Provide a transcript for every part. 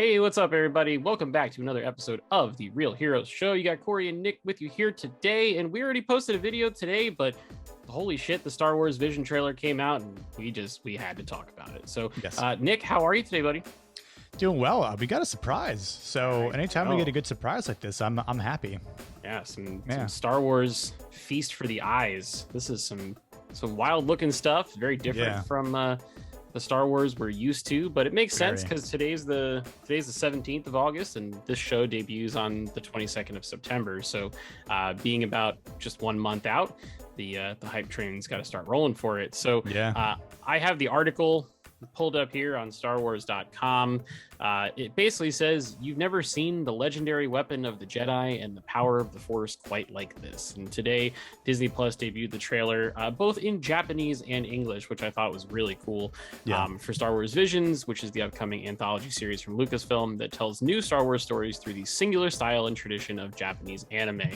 Hey, what's up, everybody? Welcome back to another episode of the Real Heroes Show. You got Corey and Nick with you here today, and we already posted a video today, but holy shit, the Star Wars Vision trailer came out, and we had to talk about it. So, yes. Nick, how are you today, buddy? Doing well. We got a surprise. So anytime we get a good surprise like this, I'm happy. Yeah, some Star Wars feast for the eyes. This is some wild looking stuff, very different from the Star Wars we're used to, but it makes sense because today's the 17th of August, and this show debuts on the 22nd of September. So, being about just 1 month out, the hype train's got to start rolling for it. So, I have the article pulled up here on StarWars.com. It basically says you've never seen the legendary weapon of the Jedi and the power of the Force quite like this. And today, Disney Plus debuted the trailer both in Japanese and English, which I thought was really cool for Star Wars Visions, which is the upcoming anthology series from Lucasfilm that tells new Star Wars stories through the singular style and tradition of Japanese anime.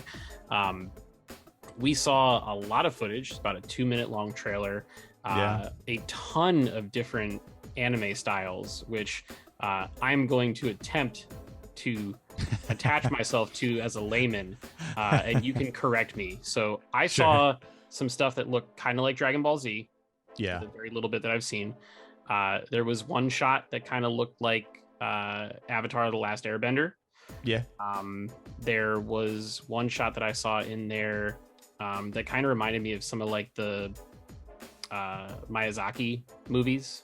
We saw a lot of footage, about a 2-minute long trailer. A ton of different anime styles, which I'm going to attempt to attach myself to as a layman, and you can correct me. So I saw some stuff that looked kind of like Dragon Ball Z. The very little bit that I've seen. There was one shot that kind of looked like Avatar: The Last Airbender. There was one shot that I saw in there that kind of reminded me of some of like the Miyazaki movies,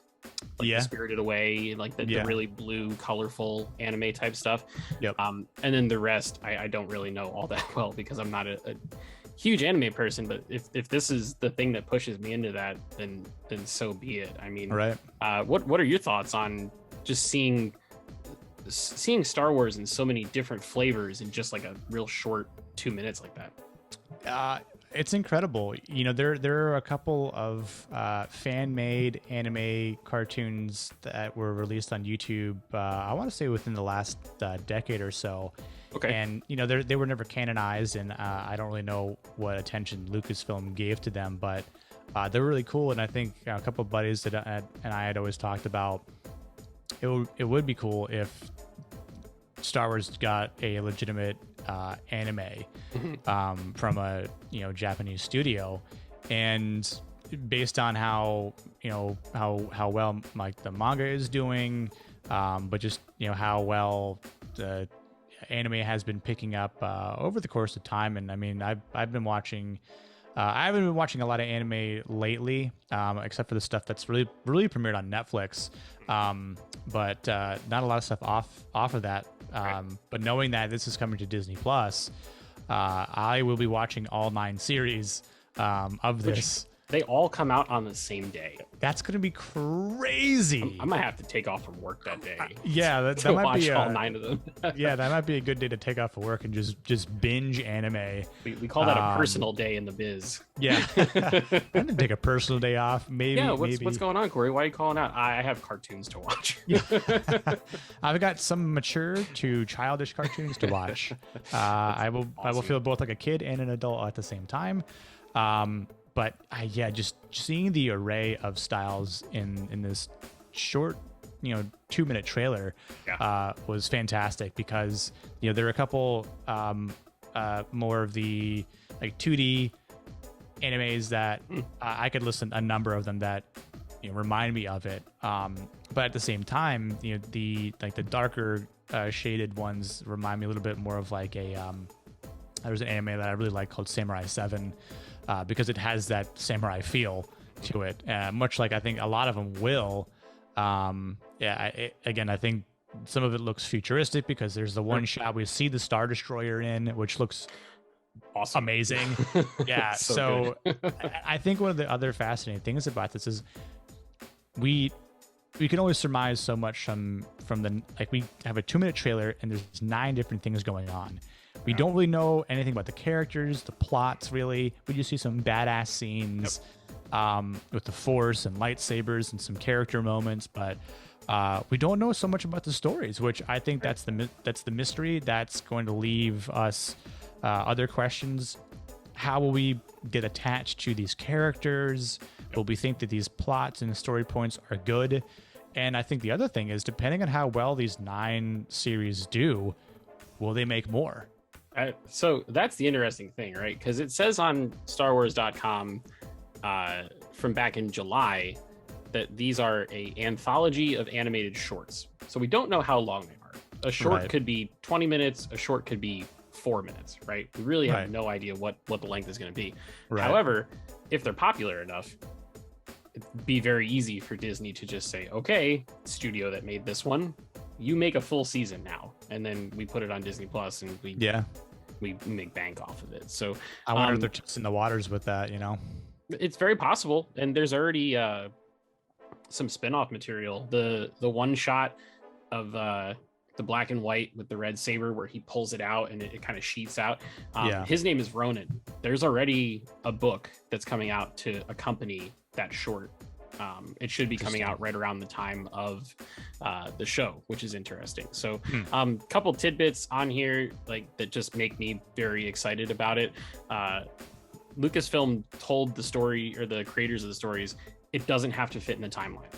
like Spirited Away, like the really blue, colorful anime type stuff. And then the rest, I don't really know all that well because I'm not a huge anime person. But if this is the thing that pushes me into that, then so be it. I mean, what are your thoughts on just seeing Star Wars in so many different flavors in just like a real short 2 minutes like that? It's incredible. You know, there are a couple of fan-made anime cartoons that were released on YouTube. I want to say within the last decade or so. And you know, they were never canonized, and I don't really know what attention Lucasfilm gave to them, but they're really cool. And I think a couple of buddies and I had always talked about it would be cool if Star Wars got a legitimate anime from a Japanese studio, and based on how well like the manga is doing, but just how well the anime has been picking up over the course of time. And I mean, I've been watching. I haven't been watching a lot of anime lately, except for the stuff that's really premiered on Netflix. But not a lot of stuff off of that. But knowing that this is coming to Disney Plus, I will be watching all 9 series of this. They all come out on the same day. That's going to be crazy. I might have to take off from work that day. That might watch be all 9 of them. That might be a good day to take off of work and just binge anime. We call that a personal day in the biz. I'm gonna take a personal day off. Maybe. What's going on, Corey? Why are you calling out? I have cartoons to watch. I've got some mature to childish cartoons to watch. I will feel both like a kid and an adult at the same time. But just seeing the array of styles in this short, 2-minute trailer was fantastic, because there are a couple more of the like 2D animes that I could listen a number of them that remind me of it. But at the same time, the darker shaded ones remind me a little bit more of like a there's an anime that I really like called Samurai 7. Because it has that samurai feel to it, much like I think a lot of them will. Again, I think some of it looks futuristic because there's the one shot we see the Star Destroyer in, which looks awesome, amazing. So I think one of the other fascinating things about this is we can always surmise so much from the, like, we have a 2-minute trailer and there's 9 different things going on. We don't really know anything about the characters, the plots, really. We just see some badass scenes with the Force and lightsabers and some character moments, but we don't know so much about the stories, which I think that's the mystery that's going to leave us other questions. How will we get attached to these characters? Will we think that these plots and story points are good? And I think the other thing is, depending on how well these 9 series do, will they make more? So that's the interesting thing, right? Because it says on StarWars.com from back in July that these are an anthology of animated shorts. So we don't know how long they are. A short could be 20 minutes. A short could be 4 minutes, right? We really have no idea what the length is going to be. However, if they're popular enough, it'd be very easy for Disney to just say, okay, studio that made this one, you make a full season now, and then we put it on Disney Plus, and we make bank off of it. So I wonder if they're testing the waters with that. It's very possible, and there's already some spin-off material. The one shot of the black and white with the red saber where he pulls it out and it kind of sheets out. His name is Ronan. There's already a book that's coming out to accompany that short. It should be coming out right around the time of the show, which is interesting. So couple tidbits on here that just make me very excited about it. Lucasfilm told the story, or the creators of the stories, it doesn't have to fit in the timeline,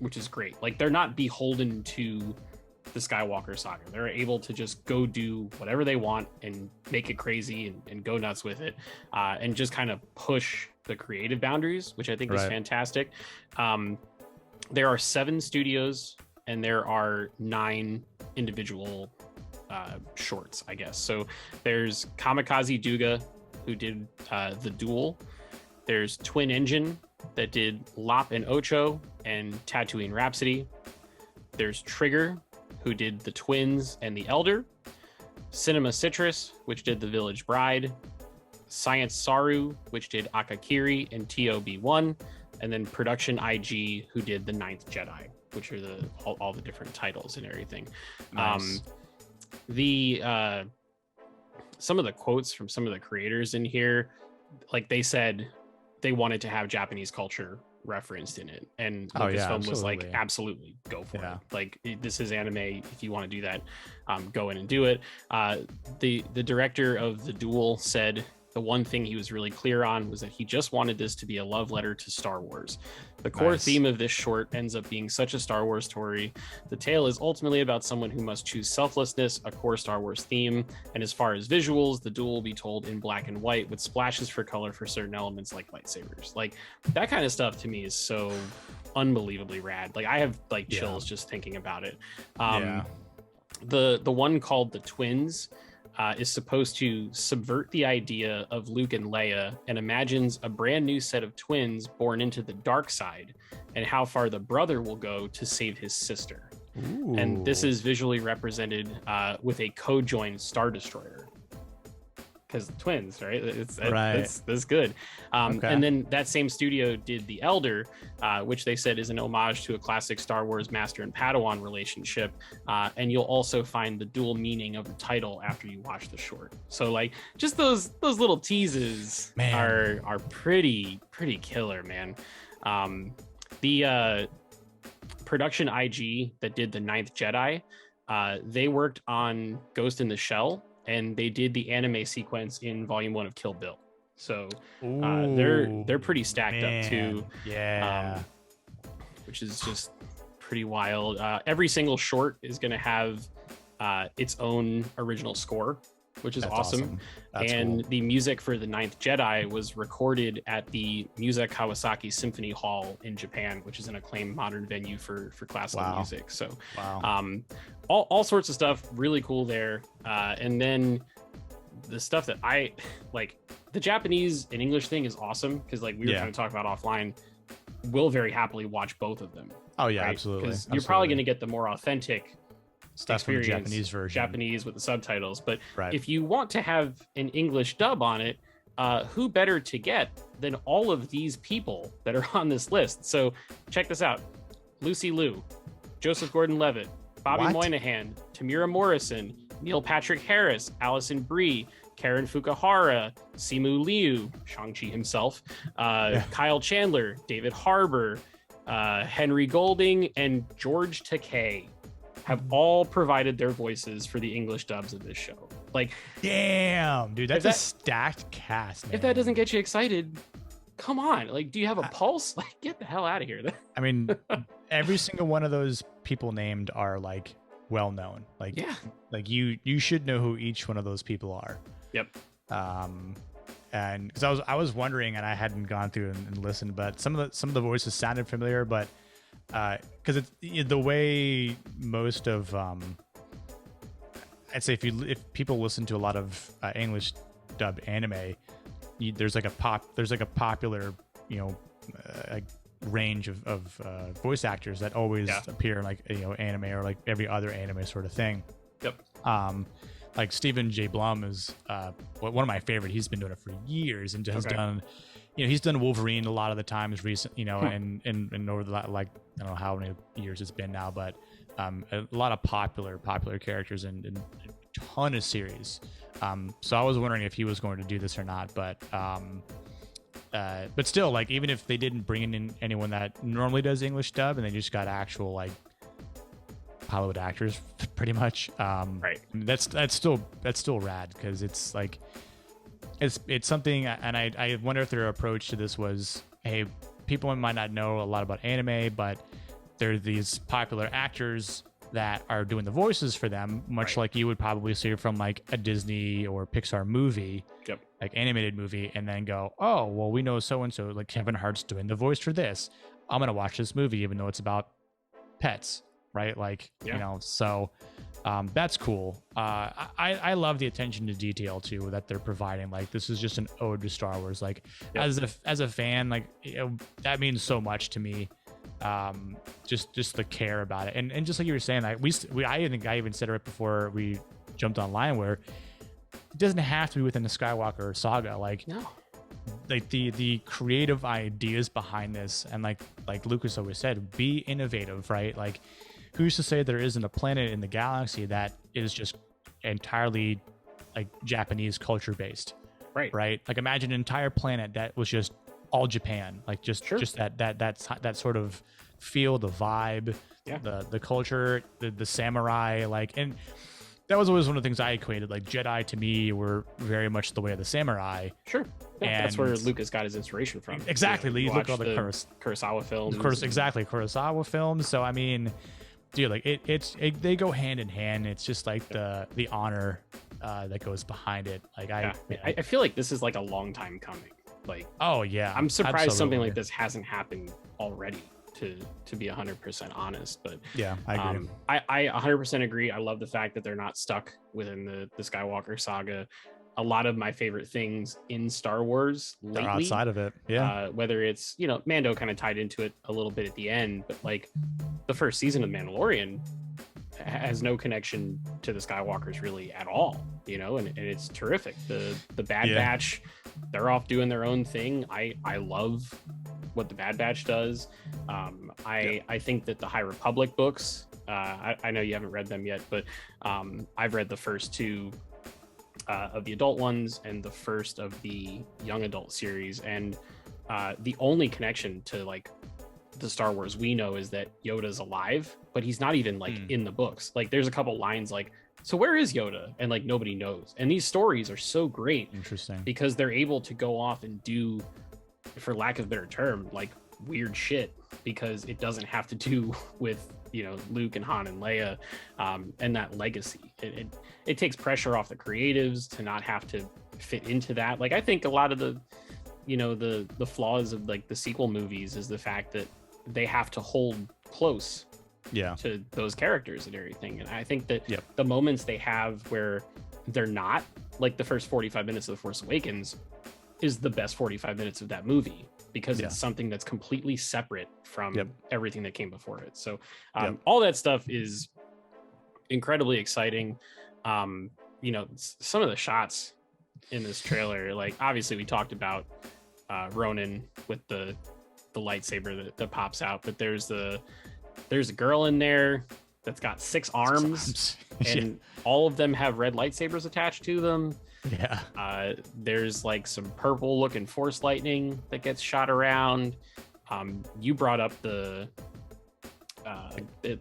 which is great. They're not beholden to the Skywalker saga. They're able to just go do whatever they want and make it crazy and go nuts with it, and just kind of push the creative boundaries, which I think is fantastic. There are 7 studios and there are 9 individual shorts, I guess. So there's Kamikaze Duga, who did The Duel. There's Twin Engine, that did Lop and Ocho and Tatooine Rhapsody. There's Trigger, who did The Twins and The Elder. Cinema Citrus, which did The Village Bride. Science Saru, which did Akakiri and TOB1. And then Production IG, who did The Ninth Jedi, which are all the different titles and everything. Nice. Some of the quotes from some of the creators in here, they said they wanted to have Japanese culture referenced in it, and Lucasfilm was like, absolutely, go for it. This is anime. If you want to do that, go in and do it. The director of The Duel said the one thing he was really clear on was that he just wanted this to be a love letter to Star Wars. The core theme of this short ends up being such a Star Wars story. The tale is ultimately about someone who must choose selflessness, a core Star Wars theme. And as far as visuals, the duel will be told in black and white with splashes for color for certain elements like lightsabers. That kind of stuff to me is so unbelievably rad. I have chills just thinking about it. The one called The Twins is supposed to subvert the idea of Luke and Leia and imagines a brand new set of twins born into the dark side and how far the brother will go to save his sister. Ooh. And this is visually represented with a co-joined Star Destroyer. Because twins, right? That's good. And then that same studio did The Elder, which they said is an homage to a classic Star Wars master and Padawan relationship. And you'll also find the dual meaning of the title after you watch the short. So just those little teases are pretty killer, man. The Production IG that did The Ninth Jedi, they worked on Ghost in the Shell, and they did the anime sequence in Volume 1 of Kill Bill. So they're pretty stacked up too. Which is just pretty wild. Every single short is going to have its own original score, which is awesome. And the music for The Ninth Jedi was recorded at the Musa Kawasaki Symphony Hall in Japan, which is an acclaimed modern venue for classical music. So all sorts of stuff really cool there. And then the stuff that I like, the Japanese and English thing is awesome because we were kind of talking about offline. We'll very happily watch both of them. Oh yeah, absolutely. Because you're probably going to get the more authentic stuff from the Japanese version, Japanese with the subtitles. But if you want to have an English dub on it, who better to get than all of these people that are on this list? So check this out: Lucy Liu, Joseph Gordon-Levitt, Bobby Moynihan, Tamira Morrison, Neil Patrick Harris, Alison Brie, Karen Fukuhara, Simu Liu, Shang-Chi himself, Kyle Chandler, David Harbour, Henry Golding, and George Takei have all provided their voices for the English dubs of this show. Damn, dude, that's a stacked cast, man. If that doesn't get you excited, come on, like, do you have a pulse? Like, get the hell out of here. I mean, every single one of those people named are like well known. Like, yeah, like you should know who each one of those people are. Yep. And because I was wondering, and I hadn't gone through and listened, but some of the voices sounded familiar, but because it's the way most of I'd say if people listen to a lot of English dubbed anime, there's like a popular like range of voice actors that always appear in like anime or like every other anime sort of thing. Yep. Like Stephen J. Blum is one of my favorite. He's been doing it for years and has done, he's done Wolverine a lot of the times recent, and over the like I don't know how many years it's been now, but a lot of popular characters and a ton of series. So I was wondering if he was going to do this or not, but still, like, even if they didn't bring in anyone that normally does English dub and they just got actual like Hollywood actors, pretty much, right? That's still rad, because it's like it's something, and I wonder if their approach to this was, hey, people might not know a lot about anime, but there are these popular actors that are doing the voices for them, much like you would probably see from like a Disney or Pixar movie, like animated movie, and then go, oh, well, we know so-and-so, like Kevin Hart's doing the voice for this. I'm going to watch this movie, even though it's about pets, right? Like, so that's cool. I love the attention to detail too that they're providing. Like, this is just an ode to Star Wars. Like, as a fan, like, that means so much to me. Just the care about it, and just like you were saying, like I think I even said it right before we jumped online, where it doesn't have to be within the Skywalker saga. Like, no, like the creative ideas behind this, and like Lucas always said, be innovative, right? Like, who's to say there isn't a planet in the galaxy that is just entirely like Japanese culture based, right? Like, imagine an entire planet that was just all Japan, like just that sort of feel, the vibe, the culture, the samurai, like, and that was always one of the things I equated. Like, Jedi to me were very much the way of the samurai. Sure. Yeah, and that's where Lucas got his inspiration from. Exactly. You look at all the Kurosawa films. Kurosawa films. So I mean, dude, like they go hand in hand. It's just like the honor that goes behind it. Like, I feel like this is like a long time coming. Like, oh yeah, I'm surprised something like this hasn't happened already, to be 100% honest. But yeah, I agree. I 100% agree. I love the fact that they're not stuck within the Skywalker saga. A lot of my favorite things in Star Wars lately, they're outside of it, whether it's Mando kind of tied into it a little bit at the end, but like the first season of Mandalorian has no connection to the Skywalkers really at all, and it's terrific. The Bad Batch, they're off doing their own thing. I love what the Bad Batch does. I think that the High Republic books, I know you haven't read them yet, but I've read the first two of the adult ones and the first of the young adult series, and the only connection to like the Star Wars we know is that Yoda's alive, but he's not even like in the books. Like, there's a couple lines like, so where is Yoda? And like, nobody knows. And these stories are so great, interesting, because they're able to go off and do, for lack of a better term, like weird shit, because it doesn't have to do with Luke and Han and Leia, and that legacy. It takes pressure off the creatives to not have to fit into that. Like, I think a lot of the the flaws of like the sequel movies is the fact that they have to hold close to those characters and everything. And I think that the moments they have where they're not, like the first 45 minutes of The Force Awakens is the best 45 minutes of that movie, because it's something that's completely separate from everything that came before it. So all that stuff is incredibly exciting. Some of the shots in this trailer, like, obviously we talked about Ronin with the lightsaber that pops out, but there's a girl in there that's got 6 arms and all of them have red lightsabers attached to them. There's like some purple looking force lightning that gets shot around. You brought up the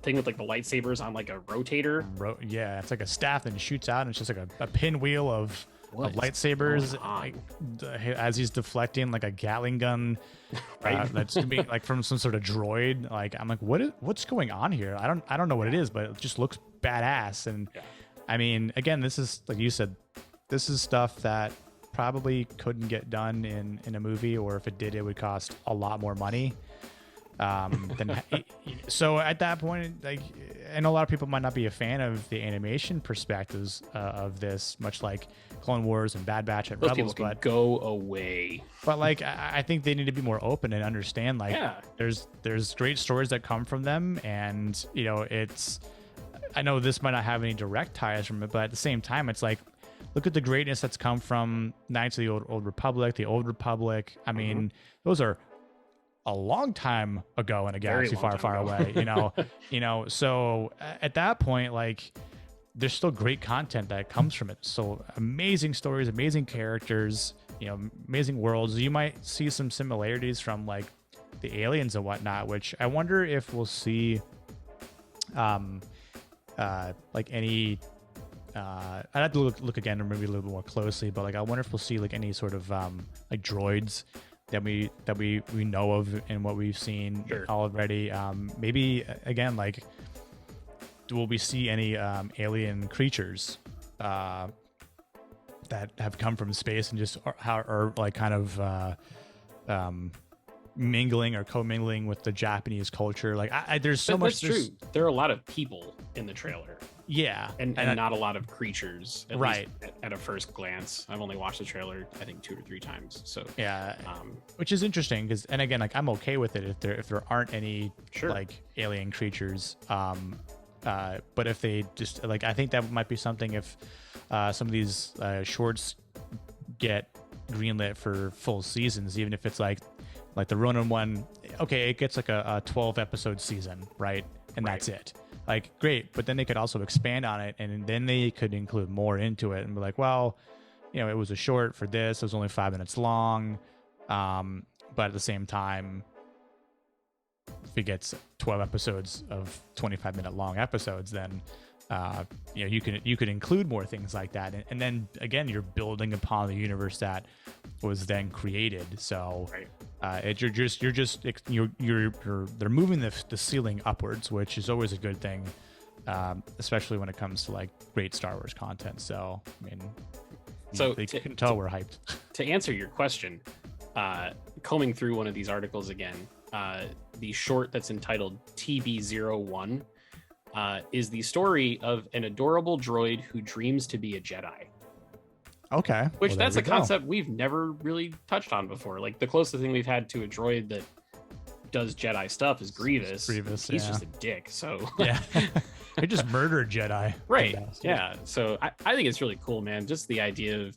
thing with like the lightsabers on like a rotator. It's like a staff and shoots out, and it's just like a pinwheel of of lightsabers, like, as he's deflecting like a Gatling gun, right? That's being like from some sort of droid. Like, I'm like, what's going on here? I don't know what it is, but it just looks badass. And I mean, again, this is, like you said, this is stuff that probably couldn't get done in a movie, or if it did, it would cost a lot more money. So at that point, like, I know a lot of people might not be a fan of the animation perspectives of this, much like Clone Wars and Bad Batch and Those Rebels, people can but go away. But like, I think they need to be more open and understand, like, there's great stories that come from them, and you know, I know this might not have any direct ties from it, but at the same time, it's like, look at the greatness that's come from Knights of the Old Republic, the Old Republic. I mean, those are a long time ago in a galaxy far away, you know. So at that point, like, there's still great content that comes from it. So amazing stories, amazing characters, you know, amazing worlds. You might see some similarities from like the aliens and whatnot, which I wonder if we'll see, like any. I'd have to look again, or maybe a little bit more closely, but like, I wonder if we'll see like any sort of like droids that we know of and what we've seen already. Maybe again, like, will we see any alien creatures that have come from space and just are like kind of mingling or commingling with the Japanese culture? Like, there's so much. That's true. There are a lot of people in the trailer. Yeah, and not a lot of creatures, at least at a first glance. I've only watched the trailer, I think, 2 or 3 times. So yeah, which is interesting because, and again, like, I'm okay with it if there aren't any like alien creatures. But if they just, like, I think that might be something if some of these shorts get greenlit for full seasons, even if it's like the Ronin one. Okay, it gets like a 12 episode season, right? And that's it. Like, great, but then they could also expand on it, and then they could include more into it and be like, well, you know, it was a short for this, it was only 5 minutes long, but at the same time, if it gets 12 episodes of 25-minute long episodes, then you know, you could include more things like that, and then again, you're building upon the universe that was then created. So they're moving the ceiling upwards, which is always a good thing, especially when it comes to like great Star Wars content. So I mean, so they can tell we're hyped. To answer your question, combing through one of these articles again, the short that's entitled TB01 is the story of an adorable droid who dreams to be a Jedi. Okay. Which that's a concept we've never really touched on before. Like, the closest thing we've had to a droid that does Jedi stuff is Grievous. He's just a dick. So yeah, he just murdered Jedi. Right. Yeah. So I think it's really cool, man. Just the idea of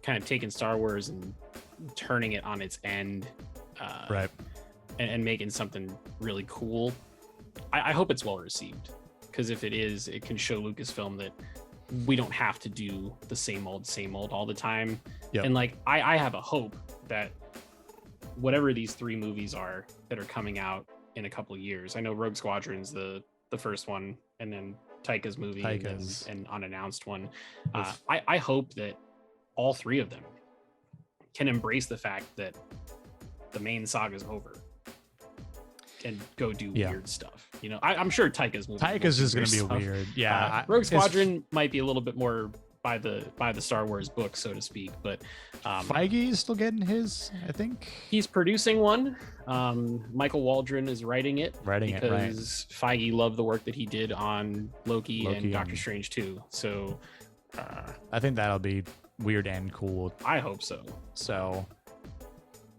kind of taking Star Wars and turning it on its end, right, and making something really cool. I hope it's well received, because if it is, it can show Lucasfilm that we don't have to do the same old all the time. And like, I have a hope that whatever these 3 movies are that are coming out in a couple of years, I know Rogue Squadron's the first one, and then Taika's movie, and an unannounced one. I hope that all 3 of them can embrace the fact that the main saga is over and go do weird stuff. You know, I'm sure Taika's is going to be weird. Yeah, Rogue Squadron might be a little bit more by the Star Wars book, so to speak. But Feige is still getting his. I think he's producing one. Michael Waldron is writing it because Feige loved the work that he did on Loki and Doctor Strange 2. So I think that'll be weird and cool. I hope so. So.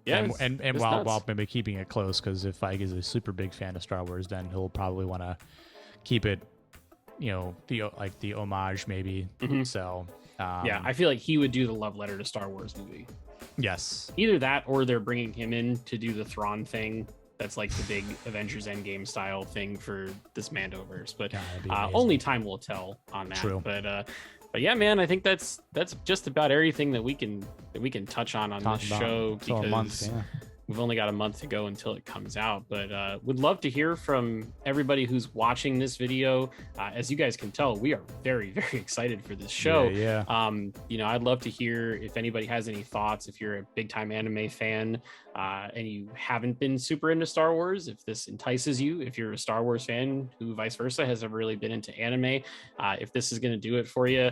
Yeah, and while maybe keeping it close, because if Feige is a super big fan of Star Wars, then he'll probably want to keep it, you know, the homage maybe. So yeah, I feel like he would do the love letter to Star Wars movie. Yes, either that, or they're bringing him in to do the Thrawn thing. That's like the big Avengers Endgame style thing for this Mandoverse. But only time will tell on that. True. But yeah, man, I think that's just about everything that we can touch on this show, because we've only got a month to go until it comes out, but would love to hear from everybody who's watching this video. As you guys can tell, we are very, very excited for this show. You know, I'd love to hear if anybody has any thoughts. If you're a big time anime fan and you haven't been super into Star Wars, if this entices you, if you're a Star Wars fan who vice versa has never really been into anime, if this is going to do it for you,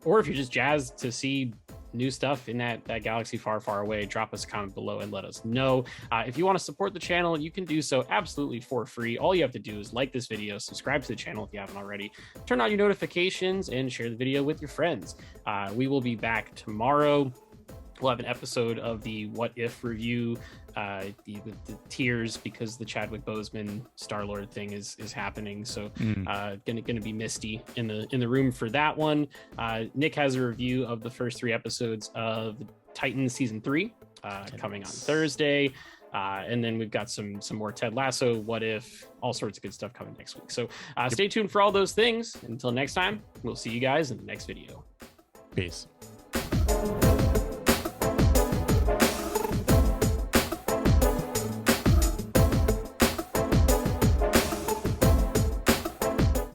or if you're just jazzed to see new stuff in that galaxy far, far away, drop us a comment below and let us know. If you want to support the channel, you can do so absolutely for free. All you have to do is like this video, subscribe to the channel if you haven't already, turn on your notifications, and share the video with your friends. We will be back tomorrow. We'll have an episode of the What If review, the tears, because the Chadwick Boseman Star-Lord thing is happening. So gonna be misty in the room for that one. Nick has a review of the first 3 episodes of Titans season 3 coming on Thursday. And then we've got some more Ted Lasso, What If, all sorts of good stuff coming next week. So stay tuned for all those things. Until next time, we'll see you guys in the next video. Peace.